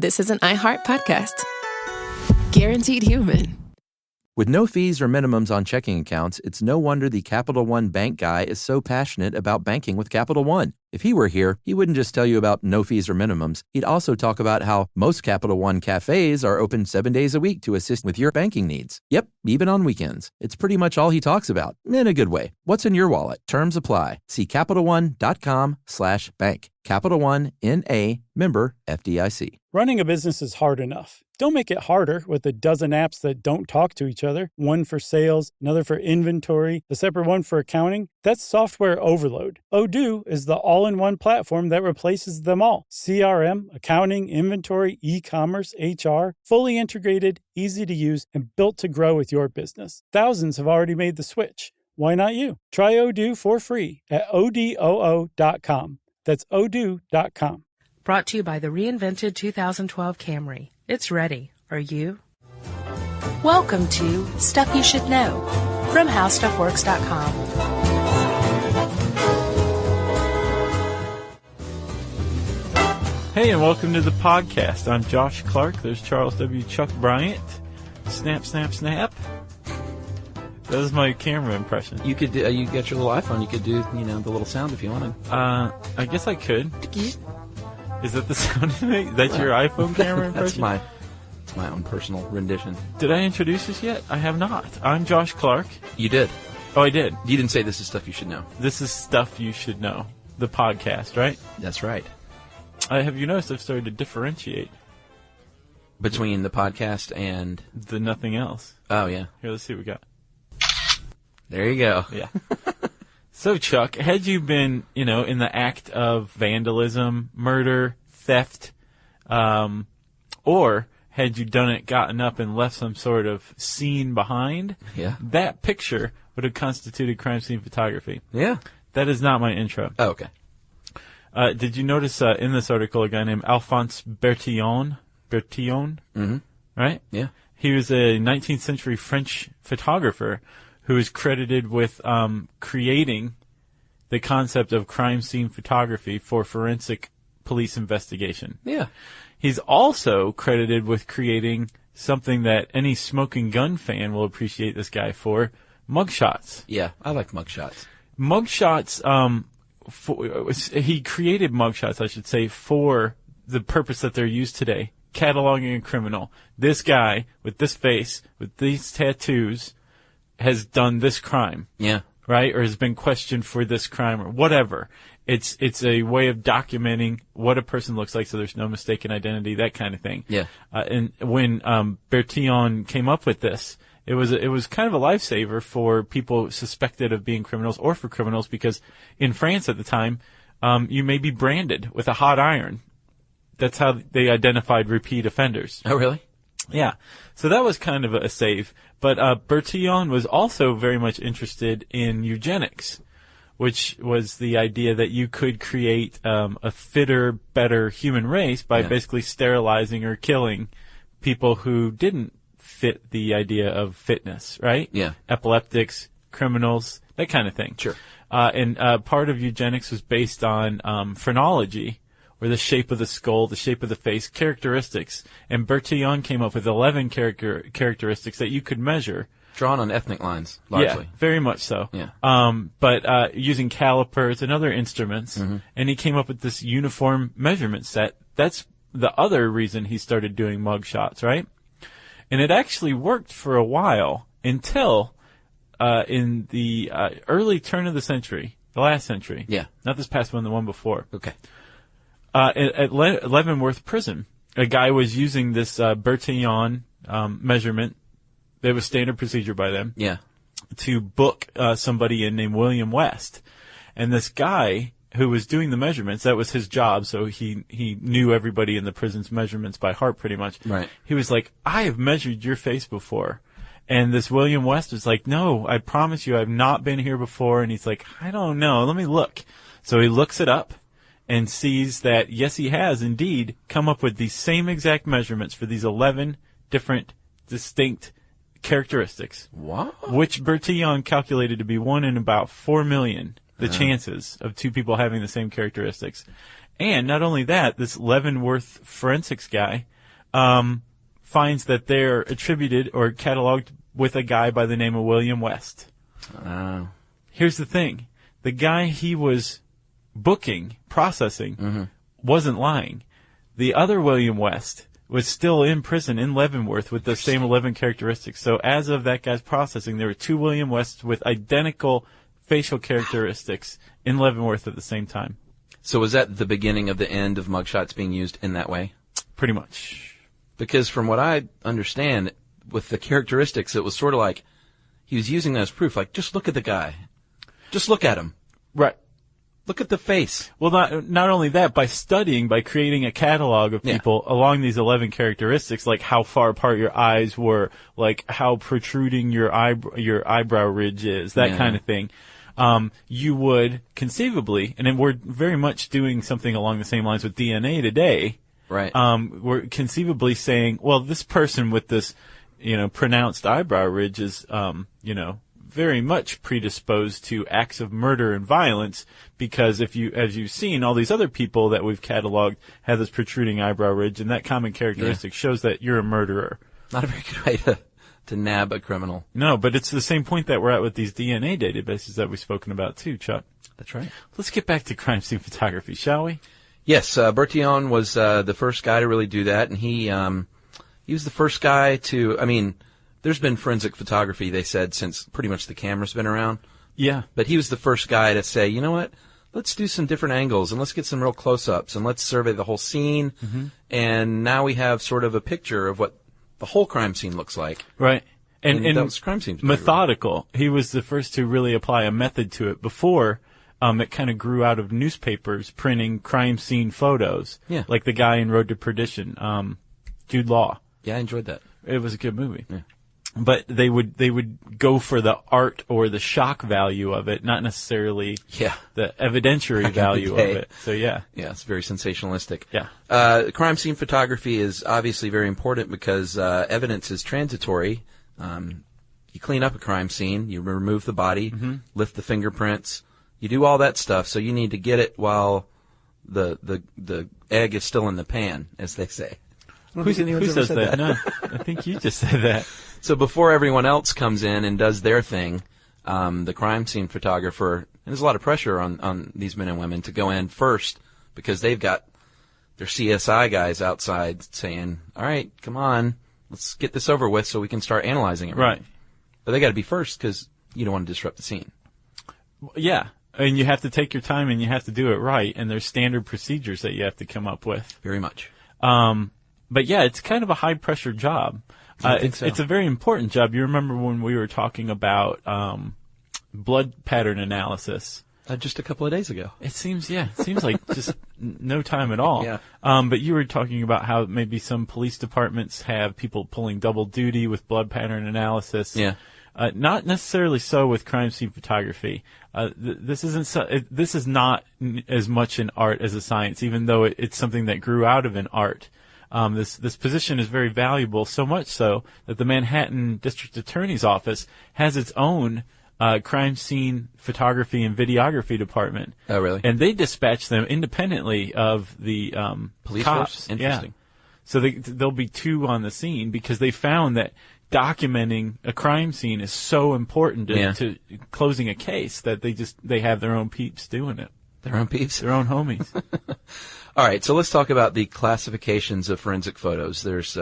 this is an iHeart podcast. Guaranteed Human. With no fees or minimums on checking accounts, it's no wonder the Capital One bank guy is so passionate about banking with Capital One. If he were here, he wouldn't just tell you about no fees or minimums. He'd also talk about how most Capital One cafes are open 7 days a week to assist with your banking needs. Yep, even on weekends. It's pretty much all he talks about, in a good way. What's in your wallet? Terms apply. See CapitalOne.com/bank. Capital One, N.A., member FDIC. Running a business is hard enough. Don't make it harder with a dozen apps that don't talk to each other. One for sales, another for inventory, a separate one for accounting. That's software overload. Odoo is the all-in-one platform that replaces them all. CRM, accounting, inventory, e-commerce, HR, fully integrated, easy to use, and built to grow with your business. Thousands have already made the switch. Why not you? Try Odoo for free at odoo.com. That's odoo.com. Brought to you by the reinvented 2012 Camry. It's ready. Are you? Welcome to Stuff You Should Know from HowStuffWorks.com. Hey, and welcome to the podcast. I'm Josh Clark. There's Charles W. Chuck Bryant. Snap, snap, snap. That was my camera impression. You could do, you got your little iPhone. You could do, the little sound if you wanted. I guess I could. Is that the sound it makes? Is that your iPhone camera impression? That's my own personal rendition. Did I introduce this yet? I have not. I'm Josh Clark. You did. Oh, I did. You didn't say this is stuff you should know. This is Stuff You Should Know. The podcast, right? That's right. Have you noticed I've started to differentiate between the podcast and the nothing else? Oh, yeah. Here, let's see what we got. There you go. Yeah. So, Chuck, had you been, in the act of vandalism, murder, theft, or had you gotten up and left some sort of scene behind, that picture would have constituted crime scene photography. Yeah. That is not my intro. Oh, okay. Did you notice in this article a guy named Alphonse Bertillon? Mm-hmm. Right? Yeah. He was a 19th century French photographer who is credited with creating the concept of crime scene photography for forensic police investigation. Yeah. He's also credited with creating something that any smoking gun fan will appreciate this guy for, mugshots. Yeah, I like mugshots. Mugshots, he created mugshots, I should say, for the purpose that they're used today. Cataloging a criminal. This guy, with this face, with these tattoos, has done this crime. Yeah. Right? Or has been questioned for this crime or whatever. It's a way of documenting what a person looks like so there's no mistaken identity, that kind of thing. Yeah. And when Bertillon came up with this, it was kind of a lifesaver for people suspected of being criminals or for criminals because in France at the time, you may be branded with a hot iron. That's how they identified repeat offenders. Oh, really? Yeah. So that was kind of a save. But Bertillon was also very much interested in eugenics, which was the idea that you could create a fitter, better human race by basically sterilizing or killing people who didn't fit the idea of fitness, right? Yeah. Epileptics, criminals, that kind of thing. Sure. And part of eugenics was based on phrenology, or the shape of the skull, the shape of the face, characteristics. And Bertillon came up with 11 characteristics that you could measure. Drawn on ethnic lines, largely. Yeah, very much so. Yeah. But using calipers and other instruments, and he came up with this uniform measurement set. That's the other reason he started doing mugshots, right? And it actually worked for a while until in the early turn of the century, the last century. Yeah. Not this past one, the one before. Okay. At Leavenworth Prison, a guy was using this Bertillon measurement. It was standard procedure by them. Yeah. To book somebody in named William West. And this guy who was doing the measurements, that was his job, so he knew everybody in the prison's measurements by heart pretty much. Right. He was like, I have measured your face before. And this William West was like, no, I promise you I've not been here before. And he's like, I don't know, let me look. So he looks it up and sees that, yes, he has indeed come up with these same exact measurements for these 11 different distinct characteristics. What? Which Bertillon calculated to be 1 in about 4 million, the chances of two people having the same characteristics. And not only that, this Leavenworth forensics guy finds that they're attributed or cataloged with a guy by the name of William West. Here's the thing. The guy he was processing, wasn't lying. The other William West was still in prison in Leavenworth with the same 11 characteristics. So as of that guy's processing, there were 2 William Wests with identical facial characteristics in Leavenworth at the same time. So was that the beginning of the end of mugshots being used in that way? Pretty much. Because from what I understand, with the characteristics, it was sort of like he was using that as proof. Like, just look at the guy. Just look at him. Right. Look at the face. Well, not only that, by creating a catalog of people along these 11 characteristics, like how far apart your eyes were, like how protruding your eyebrow ridge is, that kind of thing. You would conceivably, and then we're very much doing something along the same lines with DNA today. Right. We're conceivably saying, well, this person with this, pronounced eyebrow ridge is, very much predisposed to acts of murder and violence, because as you've seen, all these other people that we've cataloged have this protruding eyebrow ridge, and that common characteristic shows that you're a murderer. Not a very good way to nab a criminal. No, but it's the same point that we're at with these DNA databases that we've spoken about too, Chuck. That's right. Let's get back to crime scene photography, shall we? Yes, Bertillon was the first guy to really do that, and he was the first guy to, there's been forensic photography, they said, since pretty much the camera's been around. Yeah. But he was the first guy to say, you know what, let's do some different angles, and let's get some real close-ups, and let's survey the whole scene, and now we have sort of a picture of what the whole crime scene looks like. Right. And that was crime scene photography. Methodical. He was the first to really apply a method to it. Before, it kind of grew out of newspapers printing crime scene photos. Yeah. Like the guy in Road to Perdition, Jude Law. Yeah, I enjoyed that. It was a good movie. Yeah. But they would go for the art or the shock value of it, not necessarily the evidentiary value of it. So yeah. Yeah, it's very sensationalistic. Yeah. Crime scene photography is obviously very important because evidence is transitory. You clean up a crime scene, you remove the body, lift the fingerprints, you do all that stuff. So you need to get it while the egg is still in the pan, as they say. Who says that? No, I think you just said that. So before everyone else comes in and does their thing, the crime scene photographer, and there's a lot of pressure on these men and women to go in first because they've got their CSI guys outside saying, all right, come on, let's get this over with so we can start analyzing it. Right. But they got to be first because you don't want to disrupt the scene. Yeah. And you have to take your time and you have to do it right. And there's standard procedures that you have to come up with. Very much. But yeah, it's kind of a high pressure job. It's a very important job. You remember when we were talking about blood pattern analysis? Just a couple of days ago. It seems like just no time at all. Yeah. But you were talking about how maybe some police departments have people pulling double duty with blood pattern analysis. Yeah. Not necessarily so with crime scene photography. This is not as much an art as a science, even though it's something that grew out of an art. This position is very valuable, so much so that the Manhattan District Attorney's Office has its own crime scene photography and videography department. Oh, really? And they dispatch them independently of the police cops. force? Interesting. Yeah. So there'll be 2 on the scene because they found that documenting a crime scene is so important to closing a case that they have their own peeps doing it. Their own peeps? Their own homies. All right, so let's talk about the classifications of forensic photos. There's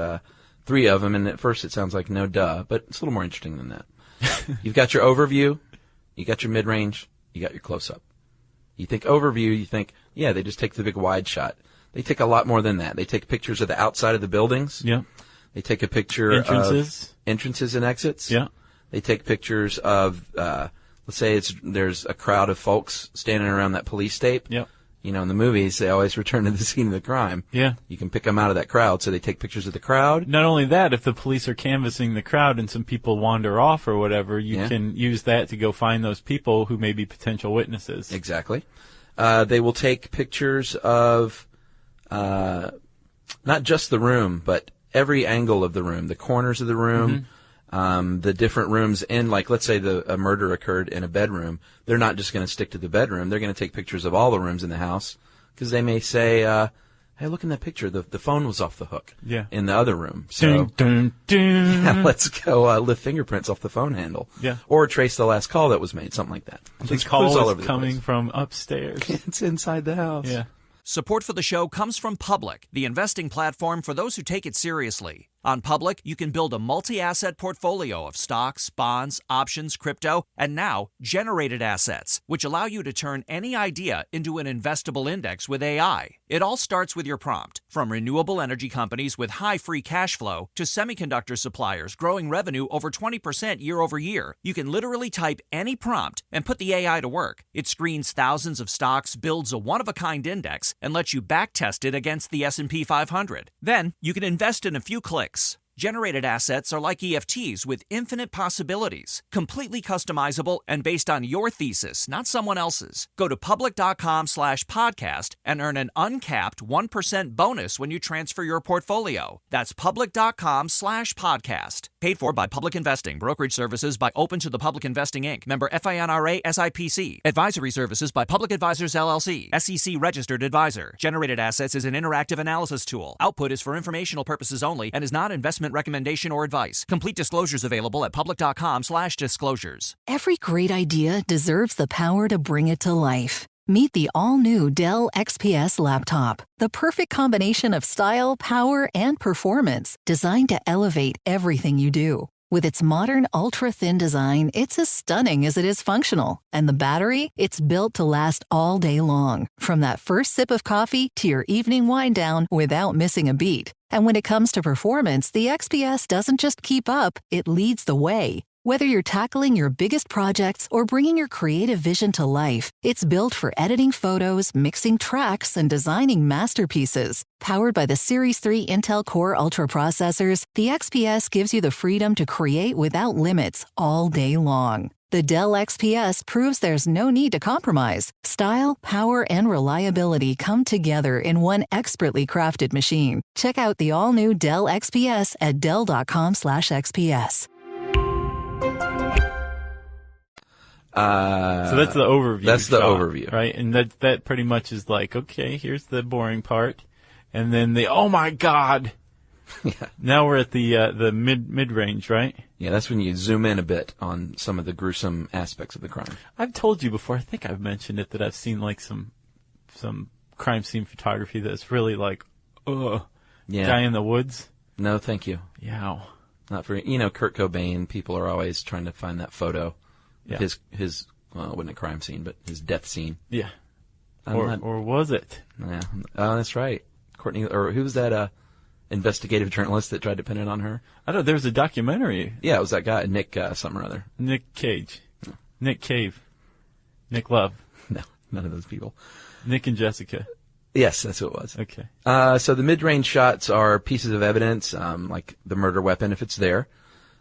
3 of them, and at first it sounds like no duh, but it's a little more interesting than that. You've got your overview, you got your mid-range, you got your close-up. You think overview, you think, yeah, they just take the big wide shot. They take a lot more than that. They take pictures of the outside of the buildings. Yeah. They take a picture of entrances and exits. Yeah. They take pictures of, let's say there's a crowd of folks standing around that police tape. Yeah. You know, in the movies, they always return to the scene of the crime. Yeah. You can pick them out of that crowd, so they take pictures of the crowd. Not only that, if the police are canvassing the crowd and some people wander off or whatever, you can use that to go find those people who may be potential witnesses. Exactly. They will take pictures of not just the room, but every angle of the room, the corners of the room, the different rooms in, like, let's say a murder occurred in a bedroom. They're not just going to stick to the bedroom. They're going to take pictures of all the rooms in the house because they may say, hey, look in that picture. The phone was off the hook. Yeah. In the other room. So Dun, dun, dun. yeah, let's go lift fingerprints off the phone handle. Yeah. Or trace the last call that was made, something like that. The There's call clues all is over the coming place. from upstairs. It's inside the house. Yeah. Support for the show comes from Public, the investing platform for those who take it seriously. On Public, you can build a multi-asset portfolio of stocks, bonds, options, crypto, and now generated assets, which allow you to turn any idea into an investable index with AI. It all starts with your prompt, from renewable energy companies with high free cash flow to semiconductor suppliers growing revenue over 20% year over year. You can literally type any prompt and put the AI to work. It screens thousands of stocks, builds a one-of-a-kind index, and lets you backtest it against the S&P 500. Then, you can invest in a few clicks. Generated assets are like EFTs with infinite possibilities, completely customizable and based on your thesis, not someone else's. Go to public.com/podcast and earn an uncapped 1% bonus when you transfer your portfolio. That's public.com/podcast. Paid for by Public Investing. Brokerage services by Open to the Public Investing, Inc. Member FINRA SIPC. Advisory services by Public Advisors LLC. SEC registered advisor. Generated assets is an interactive analysis tool. Output is for informational purposes only and is not investment recommendation or advice. Complete disclosures available at public.com/disclosures. Every great idea deserves the power to bring it to life. Meet the all-new Dell XPS laptop, the perfect combination of style, power, and performance, designed to elevate everything you do. With its modern ultra-thin design, it's as stunning as it is functional. And the battery? It's built to last all day long. From that first sip of coffee to your evening wind down without missing a beat. And when it comes to performance, the XPS doesn't just keep up, it leads the way. Whether you're tackling your biggest projects or bringing your creative vision to life, it's built for editing photos, mixing tracks, and designing masterpieces. Powered by the Series 3 Intel Core Ultra processors, the XPS gives you the freedom to create without limits all day long. The Dell XPS proves there's no need to compromise. Style, power, and reliability come together in one expertly crafted machine. Check out the all-new Dell XPS at dell.com/XPS. So that's the overview. That's the shot, overview. right? And that pretty much is like, okay, here's the boring part, and then oh my god. Yeah. Now we're at the mid range, right? Yeah, that's when you zoom in a bit on some of the gruesome aspects of the crime. I've told you before, I think I've mentioned it, that I've seen like some crime scene photography that's really like, Yeah. guy in the woods. No, thank you. Yeah. Not for Kurt Cobain. People are always trying to find that photo. Yeah. His well, it wasn't a crime scene, but his death scene. Yeah. I'm Or not- or was it? Yeah. Oh, that's right. Courtney, or who was that? Investigative journalist that tried to pin it on her. I don't. There's a documentary. Yeah, it was that guy, Nick something or other. Nick Cage, Nick Cave, Nick Love, No, none of those people. Nick and Jessica. Yes, that's who it was. Okay. So the mid-range shots are pieces of evidence, like the murder weapon if it's there.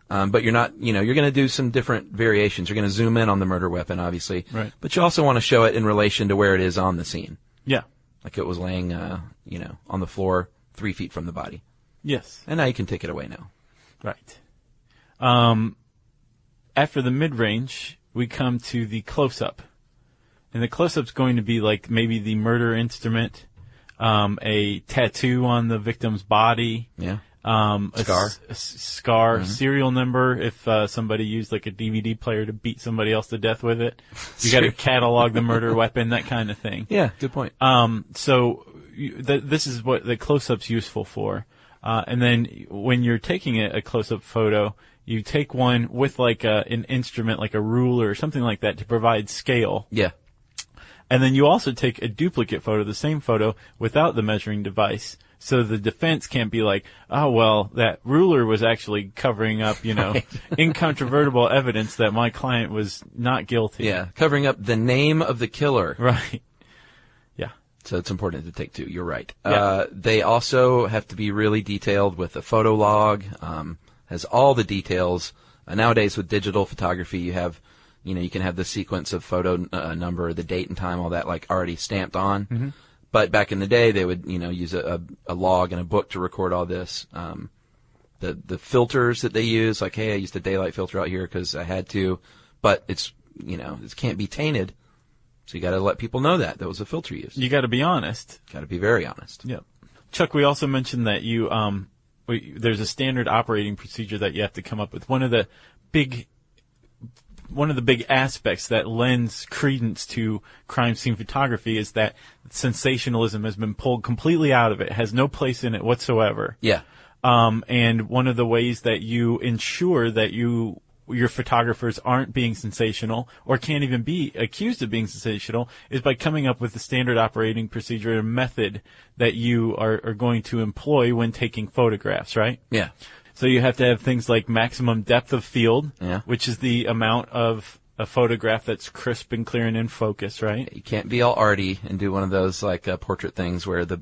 But you're not, you're going to do some different variations. You're going to zoom in on the murder weapon, obviously. Right. But you also want to show it in relation to where it is on the scene. Yeah. Like it was laying, on the floor 3 feet from the body. Yes. And now you can take it away now. Right. After the mid-range, we come to the close-up. And the close-up's going to be like maybe the murder instrument, a tattoo on the victim's body. Yeah. Scar. Scar, serial number if somebody used like a DVD player to beat somebody else to death with it. You got to catalog the murder weapon, that kind of thing. Yeah, good point. So this is what the close-up's useful for. And then when you're taking a close-up photo, you take one with like an instrument, like a ruler or something like that to provide scale. Yeah. And then you also take a duplicate photo, the same photo, without the measuring device. So the defense can't be like, oh, well, that ruler was actually covering up, incontrovertible evidence that my client was not guilty. Yeah, covering up the name of the killer. Right. Yeah. So it's important to take two. You're right. Yeah. They also have to be really detailed with a photo log, has all the details. Nowadays with digital photography, you have, you can have the sequence of photo number, the date and time, all that like already stamped on. Mm-hmm. But back in the day, they would, use a log and a book to record all this. The filters that they use, like, hey, I used a daylight filter out here because I had to, but it's, it can't be tainted. So you got to let people know that was a filter used. You got to be honest. Got to be very honest. Yep. Chuck, we also mentioned that there's a standard operating procedure that you have to come up with. One of the big aspects that lends credence to crime scene photography is that sensationalism has been pulled completely out of it, has no place in it whatsoever. Yeah. And one of the ways that you ensure that your photographers aren't being sensational or can't even be accused of being sensational is by coming up with a standard operating procedure and method that you are going to employ when taking photographs, right? Yeah. So you have to have things like maximum depth of field, Yeah. which is the amount of a photograph that's crisp and clear and in focus, right? You can't be all arty and do one of those like portrait things where the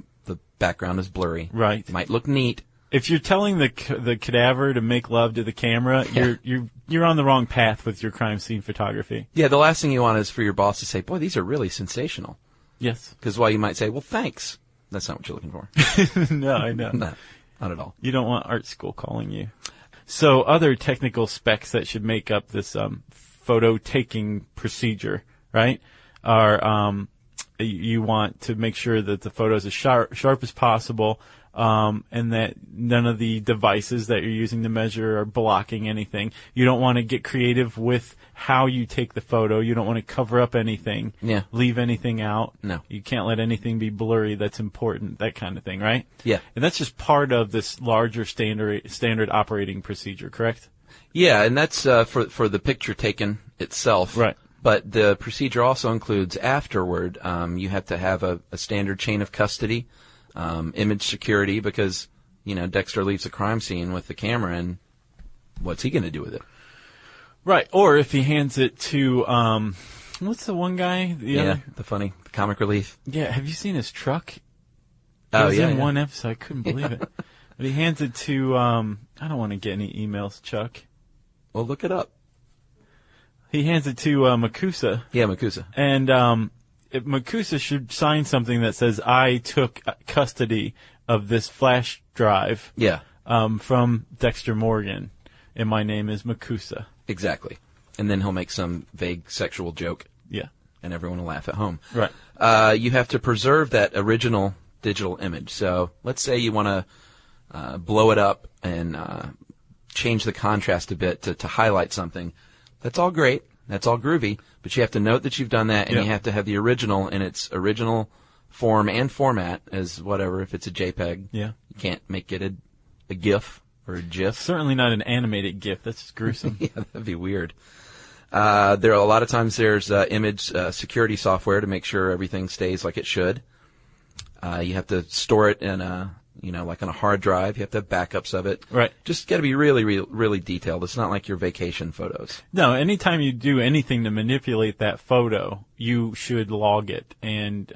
background is blurry. Right. It might look neat. If you're telling the cadaver to make love to the camera, you're on the wrong path with your crime scene photography. Yeah, the last thing you want is for your boss to say, "Boy, these are really sensational." Yes. Because while you might say, "Well, thanks," that's not what you're looking for. No, I know. No, not at all. You don't want art school calling you. So other technical specs that should make up this photo taking procedure, right, are you want to make sure that the photo is as sharp as possible, and that none of the devices that you're using to measure are blocking anything. You don't want to get creative with how you take the photo. You don't want to cover up anything, leave anything out. No. You can't let anything be blurry that's important, that kind of thing, right? Yeah. And that's just part of this larger standard operating procedure, correct? Yeah, and that's for the picture taken itself. Right. But the procedure also includes afterward. You have to have a standard chain of custody, image security, because Dexter leaves the crime scene with the camera, and what's he going to do with it? Right. Or if he hands it to what's the one guy? The comic relief. Yeah. Have you seen his truck? Oh, it was yeah, in yeah. one episode. I couldn't believe it. But he hands it to I don't want to get any emails, Chuck. Well, look it up. He hands it to Makusa. Yeah, Makusa. And Makusa should sign something that says, "I took custody of this flash drive Yeah, from Dexter Morgan, and my name is Makusa." exactly. And then he'll make some vague sexual joke, Yeah. and everyone will laugh at home. Right. You have to preserve that original digital image. So let's say you want to blow it up and change the contrast a bit to highlight something. That's all great. That's all groovy. But you have to note that you've done that, and you have to have the original in its original form and format as whatever. If it's a JPEG, Yeah. you can't make it a GIF or a GIF. Certainly not an animated GIF. That's just gruesome. Yeah, that'd be weird. There are a lot of times there's image security software to make sure everything stays like it should. You have to store it in like on a hard drive. You have to have backups of it. Right. Just got to be really, really, really detailed. It's not like your vacation photos. No, anytime you do anything to manipulate that photo, you should log it and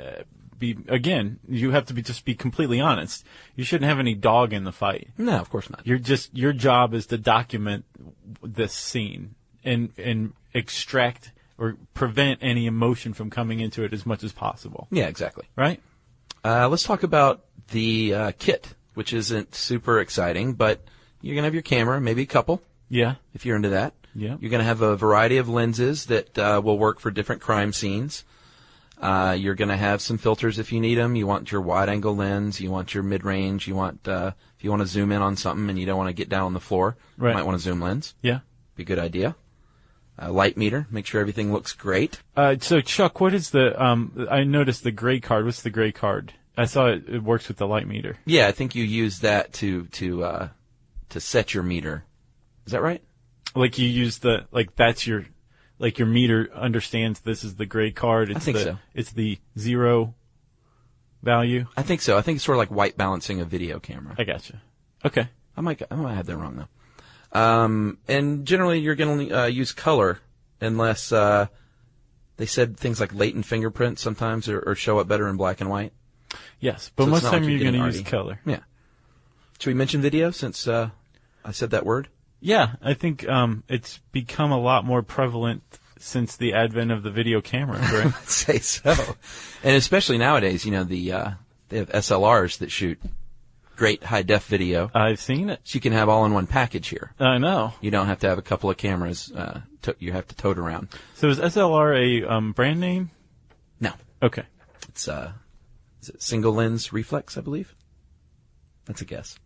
you have to just be completely honest. You shouldn't have any dog in the fight. No, of course not. Your job is to document this scene and extract or prevent any emotion from coming into it as much as possible. Yeah, exactly. Right? Let's talk about the kit, which isn't super exciting, but you're going to have your camera, maybe a couple, Yeah. if you're into that. Yeah. You're going to have a variety of lenses that will work for different crime scenes. You're going to have some filters if you need them. You want your wide-angle lens. You want your mid-range. You want if you want to zoom in on something and you don't want to get down on the floor, Right. you might want a zoom lens. Yeah. Be a good idea. Light meter. Make sure everything looks great. So Chuck, what is the, I noticed the gray card. What's the gray card? I saw it works with the light meter. Yeah, I think you use that to set your meter. Is that right? Like you use that's your meter understands this is the gray card. It's I think so. It's the zero value. I think so. I think it's sort of like white balancing a video camera. I gotcha. Okay. I might have that wrong though. And generally you're going to use color unless they said things like latent fingerprints sometimes or show up better in black and white. Yes, but So it's most not time like you're you're going to getting use arty. color. Yeah. Should we mention video since I said that word? Yeah, I think it's become a lot more prevalent since the advent of the video camera, right? I'd say so. And especially nowadays, they have SLRs that shoot great high-def video. I've seen it. So you can have all in one package here. I know. You don't have to have a couple of cameras you have to tote around. So is SLR a brand name? No. Okay. It's is it single lens reflex, I believe? That's a guess.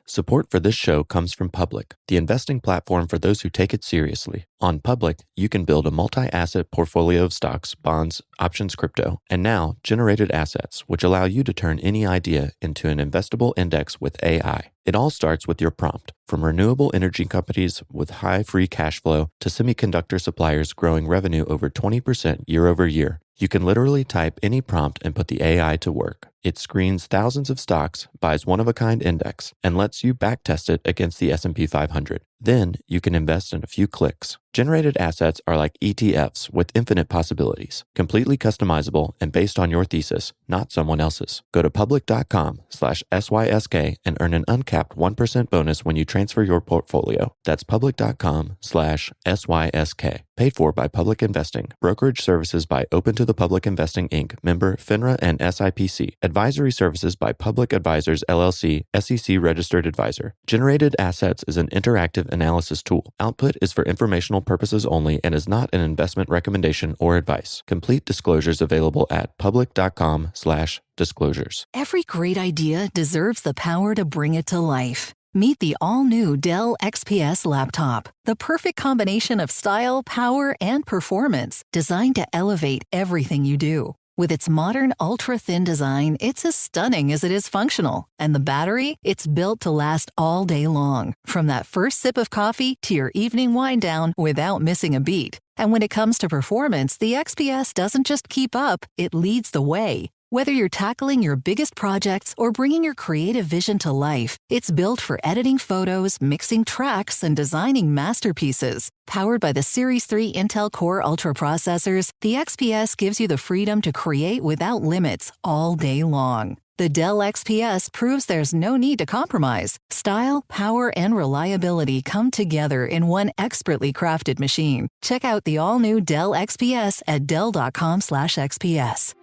Support for this show comes from Public, the investing platform for those who take it seriously. On Public, you can build a multi-asset portfolio of stocks, bonds, options, crypto, and now generated assets, which allow you to turn any idea into an investable index with AI. It all starts with your prompt, from renewable energy companies with high free cash flow to semiconductor suppliers growing revenue over 20% year over year. You can literally type any prompt and put the AI to work. It screens thousands of stocks, buys one-of-a-kind index, and lets you backtest it against the S&P 500. Then you can invest in a few clicks. Generated assets are like ETFs with infinite possibilities, completely customizable and based on your thesis, not someone else's. Go to public.com/SYSK and earn an uncapped 1% bonus when you transfer your portfolio. That's public.com/SYSK. Paid for by Public Investing. Brokerage services by Open to the Public Investing, Inc., member FINRA and SIPC. Advisory services by Public Advisors, LLC, SEC registered advisor. Generated Assets is an interactive analysis tool. Output is for informational purposes only and is not an investment recommendation or advice. Complete disclosures available at public.com/disclosures. Every great idea deserves the power to bring it to life. Meet the all-new Dell XPS laptop, the perfect combination of style, power, and performance, designed to elevate everything you do. With its modern, ultra-thin design, it's as stunning as it is functional. And the battery? It's built to last all day long, from that first sip of coffee to your evening wind down without missing a beat. And when it comes to performance, the XPS doesn't just keep up, it leads the way. Whether you're tackling your biggest projects or bringing your creative vision to life, it's built for editing photos, mixing tracks, and designing masterpieces. Powered by the Series 3 Intel Core Ultra processors, the XPS gives you the freedom to create without limits all day long. The Dell XPS proves there's no need to compromise. Style, power, and reliability come together in one expertly crafted machine. Check out the all-new Dell XPS at dell.com/XPS.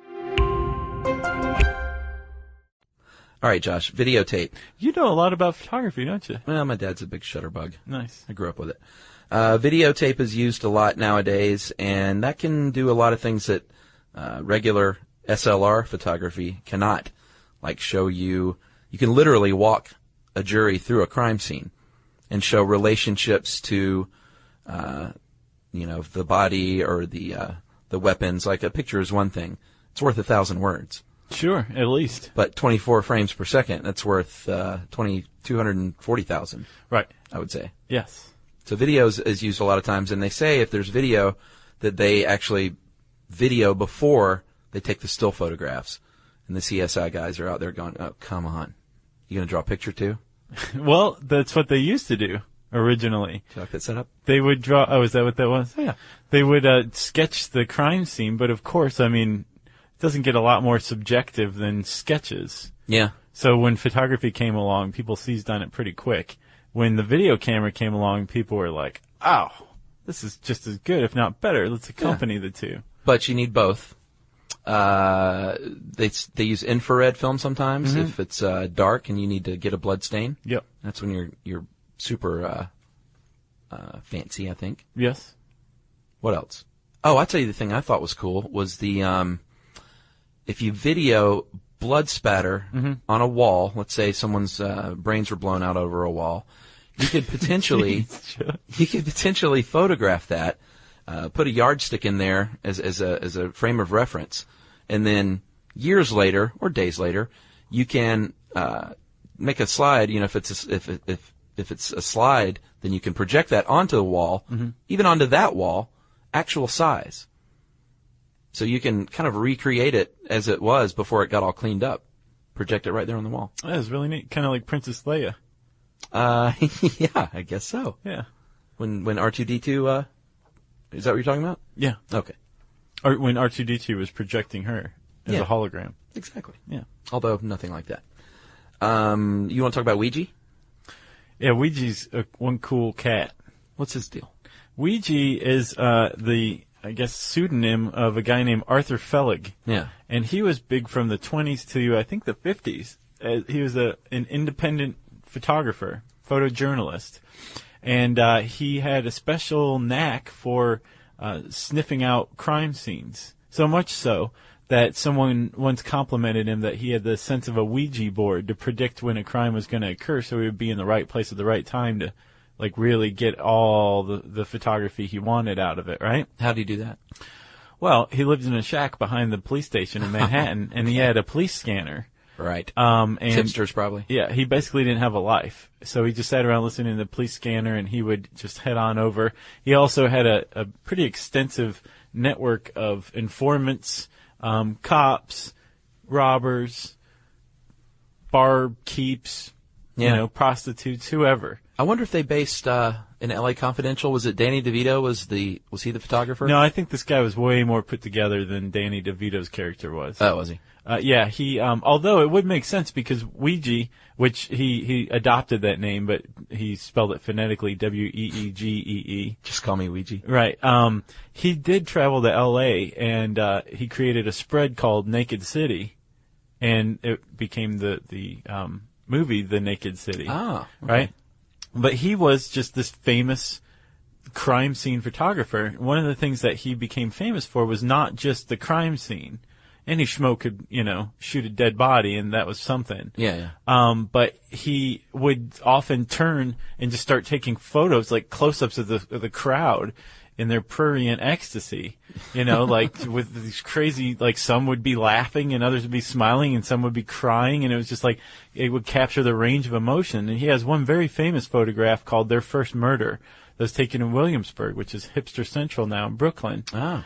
All right, Josh, videotape. You know a lot about photography, don't you? Well, my dad's a big shutterbug. Nice. I grew up with it. Videotape is used a lot nowadays, and that can do a lot of things that regular SLR photography cannot. Like show you can literally walk a jury through a crime scene and show relationships to, the body or the weapons. Like a picture is one thing. It's worth 1,000 words. Sure, at least. But 24 frames per second, that's worth 240,000. Right. I would say. Yes. So video is used a lot of times, and they say if there's video that they actually video before they take the still photographs. And the CSI guys are out there going, oh, come on. You going to draw a picture too? Well, that's what they used to do originally. Do you like that setup? They would draw, oh, is that what that was? Oh, yeah. They would sketch the crime scene, but of course, I mean, it doesn't get a lot more subjective than sketches. Yeah. So when photography came along, people seized on it pretty quick. When the video camera came along, people were like, oh, this is just as good, if not better. Let's accompany the two. But you need both. They use infrared film sometimes if it's dark and you need to get a blood stain. Yep. That's when you're super fancy, I think. Yes. What else? Oh, I'll tell you the thing I thought was cool was the if you video blood spatter on a wall, let's say someone's brains were blown out over a wall, you could potentially photograph that, put a yardstick in there as a frame of reference, and then years later or days later, you can make a slide. If it's a slide, then you can project that onto the wall, even onto that wall, actual size. So you can kind of recreate it as it was before it got all cleaned up. Project it right there on the wall. That was really neat. Kind of like Princess Leia. Yeah, I guess so. Yeah. When R2-D2, is that what you're talking about? Yeah. Okay. Or when R2-D2 was projecting her as a hologram. Exactly. Yeah. Although nothing like that. You want to talk about Ouija? Yeah, Ouija's one cool cat. What's his deal? Ouija is the pseudonym of a guy named Arthur Felig. Yeah. And he was big from the 20s to, I think, the 50s. He was an independent photographer, photojournalist. And he had a special knack for sniffing out crime scenes. So much so that someone once complimented him that he had the sense of a Ouija board to predict when a crime was going to occur, so he would be in the right place at the right time to, like, really get all the photography he wanted out of it, right? How do you do that? Well, he lived in a shack behind the police station in Manhattan, and he had a police scanner. Right. And Tipsters, probably. Yeah, he basically didn't have a life. So he just sat around listening to the police scanner, and he would just head on over. He also had a pretty extensive network of informants, cops, robbers, bar keeps, prostitutes, whoever. I wonder if they based in L.A. Confidential. Was it Danny DeVito? Was he the photographer? No, I think this guy was way more put together than Danny DeVito's character was. Oh, was he? Yeah, he. Although it would make sense because Ouija, which he adopted that name, but he spelled it phonetically Weegee. Just call me Ouija. Right. He did travel to L.A. and he created a spread called Naked City, and it became the movie The Naked City. Ah, okay. Right. But he was just this famous crime scene photographer. One of the things that he became famous for was not just the crime scene. Any schmo could, shoot a dead body, and that was something. Yeah. But he would often turn and just start taking photos, like close-ups of the crowd in their prurient ecstasy. Like with these crazy, like some would be laughing and others would be smiling and some would be crying, and it was just like it would capture the range of emotion. And he has one very famous photograph called Their First Murder that was taken in Williamsburg, which is hipster central now in Brooklyn. Ah.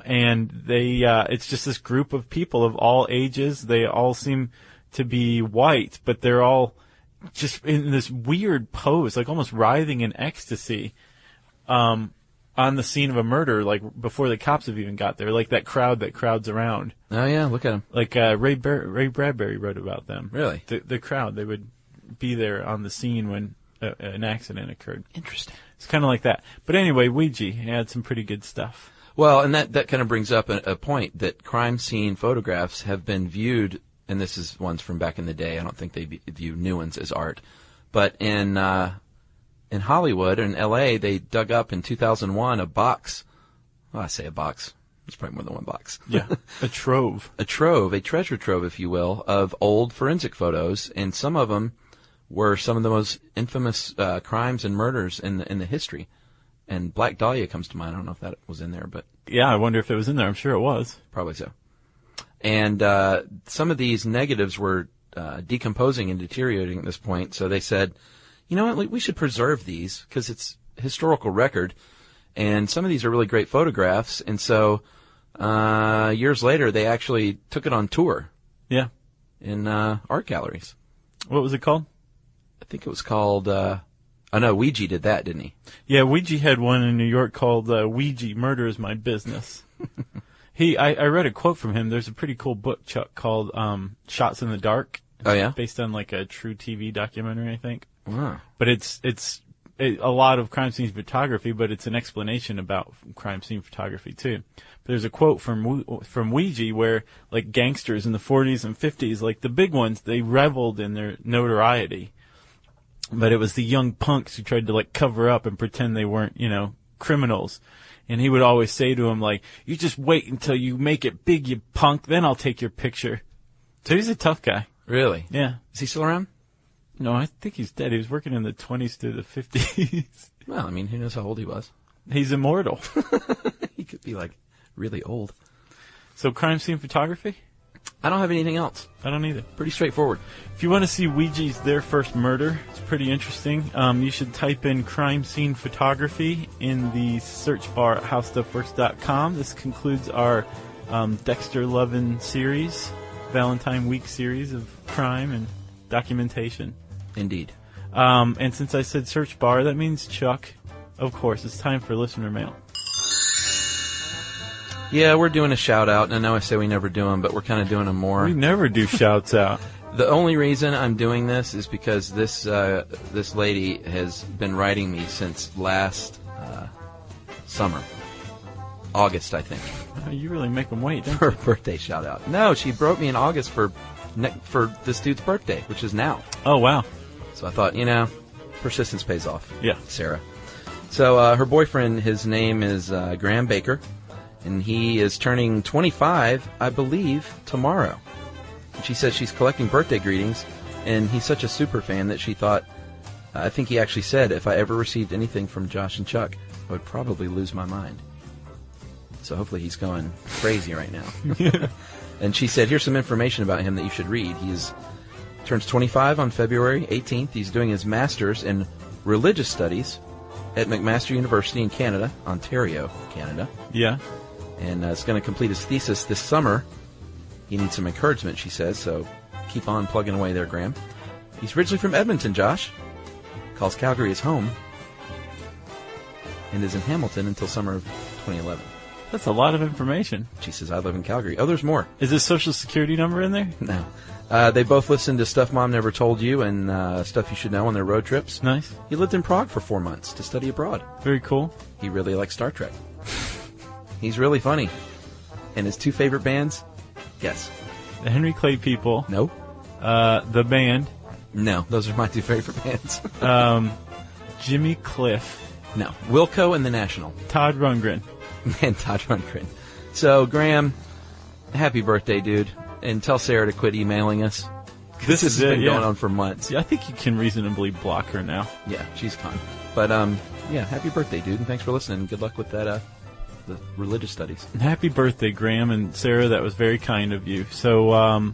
And they, it's just this group of people of all ages. They all seem to be white, but they're all just in this weird pose, like almost writhing in ecstasy, on the scene of a murder, like before the cops have even got there, like that crowd that crowds around. Oh, yeah, look at him. Like Ray Bradbury wrote about them. Really? The crowd, they would be there on the scene when an accident occurred. Interesting. It's kind of like that. But anyway, Ouija had some pretty good stuff. Well, and that kind of brings up a point that crime scene photographs have been viewed, and this is ones from back in the day. I don't think they view new ones as art. But in Hollywood, or in L.A., they dug up in 2001 a box. Well, I say a box. There's probably more than one box. Yeah, a trove. A treasure trove, if you will, of old forensic photos, and some of them were some of the most infamous crimes and murders in the history. And Black Dahlia comes to mind. I don't know if that was in there, but yeah, I wonder if it was in there. I'm sure it was. Probably so. And some of these negatives were decomposing and deteriorating at this point, so they said, you know what, we should preserve these because it's historical record, and some of these are really great photographs, and so years later they actually took it on tour. Yeah. In art galleries. What was it called? I think it was called, Ouija did that, didn't he? Yeah, Ouija had one in New York called Ouija, Murder is My Business. I read a quote from him. There's a pretty cool book, Chuck, called Shots in the Dark. Oh, yeah? Based on like a true TV documentary, I think. Wow. But it's a lot of crime scene photography, but it's an explanation about crime scene photography too. But there's a quote from Ouija where like gangsters in the 40s and 50s, like the big ones, they reveled in their notoriety. But it was the young punks who tried to like cover up and pretend they weren't, criminals. And he would always say to him like, "You just wait until you make it big, you punk, then I'll take your picture." So he's a tough guy. Really? Yeah. Is he still around? No, I think he's dead. He was working in the 20s to the 50s. Well, I mean, who knows how old he was? He's immortal. He could be, like, really old. So crime scene photography? I don't have anything else. I don't either. Pretty straightforward. If you want to see Ouija's Their First Murder, it's pretty interesting. You should type in crime scene photography in the search bar at howstuffworks.com. This concludes our Dexter Lovin' series, Valentine Week series of crime and documentation. Indeed. And since I said search bar, that means, Chuck, of course, it's time for listener mail. Yeah, we're doing a shout-out, and I know I say we never do them, but we're kind of doing them more. We never do shouts out. The only reason I'm doing this is because this lady has been writing me since last summer. August, I think. Oh, you really make them wait, don't For you? a birthday shout-out. No, she wrote me in August for this dude's birthday, which is now. Oh, wow. So I thought, persistence pays off. Yeah. Sarah. So her boyfriend, his name is Graham Baker, And he is turning 25, I believe, tomorrow. And she says she's collecting birthday greetings, and he's such a super fan that she thought, I think he actually said, if I ever received anything from Josh and Chuck, I would probably lose my mind. So hopefully he's going crazy right now. And she said, here's some information about him that you should read. He turns 25 on February 18th. He's doing his master's in religious studies at McMaster University in Canada, Ontario, Canada. Yeah. And is going to complete his thesis this summer. He needs some encouragement, she says, so keep on plugging away there, Graham. He's originally from Edmonton, Josh. Calls Calgary his home. And is in Hamilton until summer of 2011. That's a lot of information. She says, I live in Calgary. Oh, there's more. Is his social security number in there? No. They both listened to Stuff Mom Never Told You and Stuff You Should Know on their road trips. Nice. He lived in Prague for 4 months to study abroad. Very cool. He really likes Star Trek. He's really funny. And his 2 favorite bands? Guess. The Henry Clay People. No. The Band. No, those are my 2 favorite bands. Jimmy Cliff. No. Wilco and the National. Todd Rundgren. And Todd Rundgren. So, Graham, happy birthday, dude. And tell Sarah to quit emailing us. This has been going on for months. Yeah, I think you can reasonably block her now. Yeah, she's gone. But, yeah, happy birthday, dude. And thanks for listening. Good luck with that, the religious studies. Happy birthday, Graham and Sarah. That was very kind of you. So,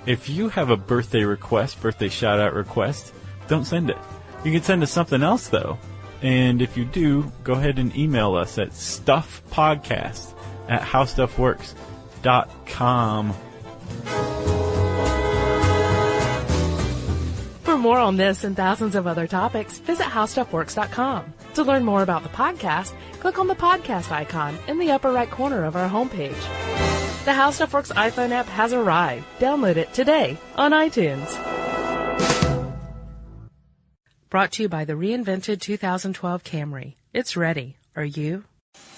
if you have a birthday request, birthday shout-out request, don't send it. You can send us something else, though. And if you do, go ahead and email us at stuffpodcast@howstuffworks.com. For more on this and thousands of other topics, visit howstuffworks.com. To learn more about the podcast, click on the podcast icon in the upper right corner of our homepage. The How Stuff Works iPhone app has arrived. Download it today on iTunes. Brought to you by the reinvented 2012 Camry. It's ready. Are you?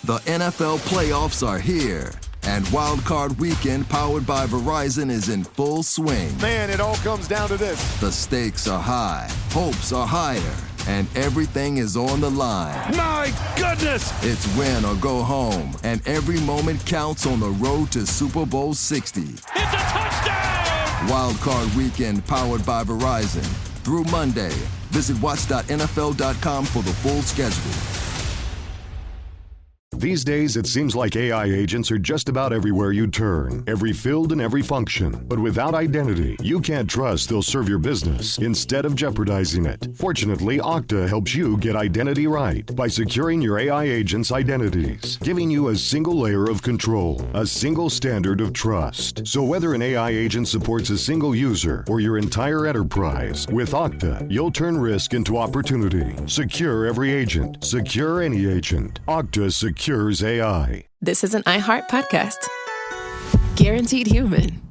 The NFL playoffs are here, and Wild Card Weekend powered by Verizon is in full swing. Man, it all comes down to this. The stakes are high, hopes are higher, and everything is on the line. My goodness! It's win or go home, and every moment counts on the road to Super Bowl 60. It's a touchdown! Wild Card Weekend powered by Verizon. Through Monday. Visit watch.nfl.com for the full schedule. These days, it seems like AI agents are just about everywhere you turn, every field and every function. But without identity, you can't trust they'll serve your business instead of jeopardizing it. Fortunately, Okta helps you get identity right by securing your AI agents' identities, giving you a single layer of control, a single standard of trust. So whether an AI agent supports a single user or your entire enterprise, with Okta, you'll turn risk into opportunity. Secure every agent. Secure any agent. Okta secures AI. This is an iHeart podcast. Guaranteed Human.